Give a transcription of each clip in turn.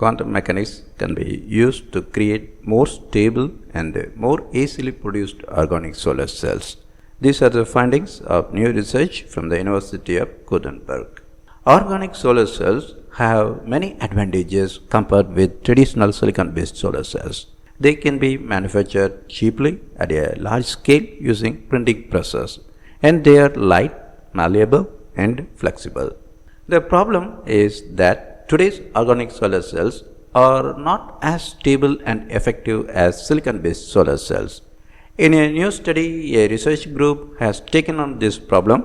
quantum mechanics can be used to create more stable and more easily produced organic solar cells. These are the findings of new research from the University of Gothenburg. Organic solar cells have many advantages compared with traditional silicon-based solar cells. They can be manufactured cheaply at a large scale using printing presses, and they are light, malleable, and flexible. The problem is that today's organic solar cells are not as stable and effective as silicon-based solar cells. In a new study, a research group has taken on this problem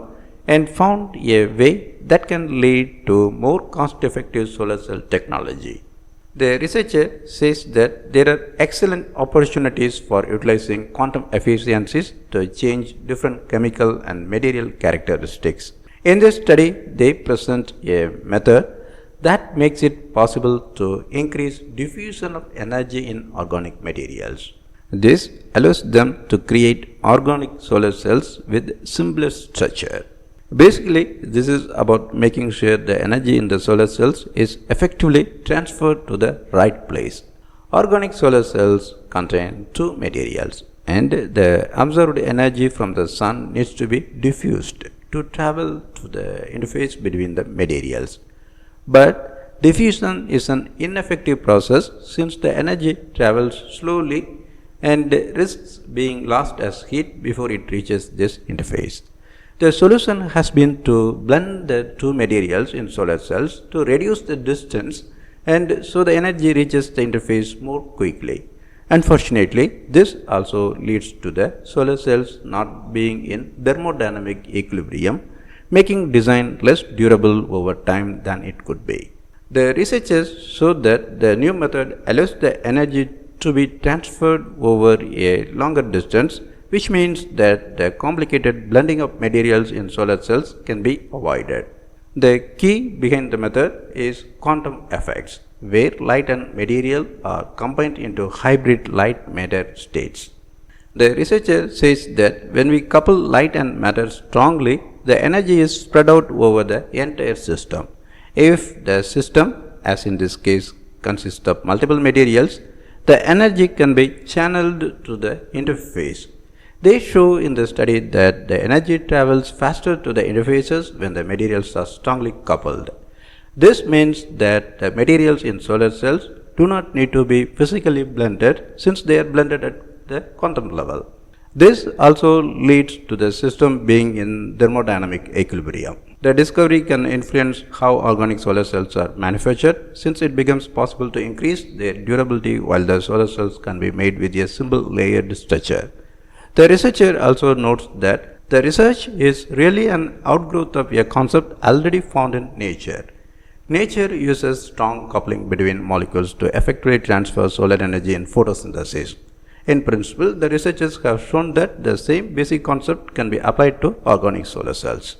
and found a way that can lead to more cost-effective solar cell technology. The researcher says that there are excellent opportunities for utilizing quantum efficiencies to change different chemical and material characteristics. In this study, they present a method that makes it possible to increase diffusion of energy in organic materials. This allows them to create organic solar cells with simpler structure. Basically, this is about making sure the energy in the solar cells is effectively transferred to the right place. Organic solar cells contain two materials, and the absorbed energy from the sun needs to be diffused to travel to the interface between the materials. But diffusion is an ineffective process since the energy travels slowly and risks being lost as heat before it reaches this interface. The solution has been to blend the two materials in solar cells to reduce the distance and so the energy reaches the interface more quickly. Unfortunately, this also leads to the solar cells not being in thermodynamic equilibrium, making design less durable over time than it could be. The researchers showed that the new method allows the energy to be transferred over a longer distance, which means that the complicated blending of materials in solar cells can be avoided. The key behind the method is quantum effects, where light and material are combined into hybrid light-matter states. The researcher says that when we couple light and matter strongly, the energy is spread out over the entire system. If the system, as in this case, consists of multiple materials, the energy can be channeled to the interface. They show in the study that the energy travels faster to the interfaces when the materials are strongly coupled. This means that the materials in solar cells do not need to be physically blended since they are blended at the quantum level. This also leads to the system being in thermodynamic equilibrium. The discovery can influence how organic solar cells are manufactured since it becomes possible to increase their durability while the solar cells can be made with a simple layered structure. The researcher also notes that the research is really an outgrowth of a concept already found in nature. Nature uses strong coupling between molecules to effectively transfer solar energy in photosynthesis. In principle, the researchers have shown that the same basic concept can be applied to organic solar cells.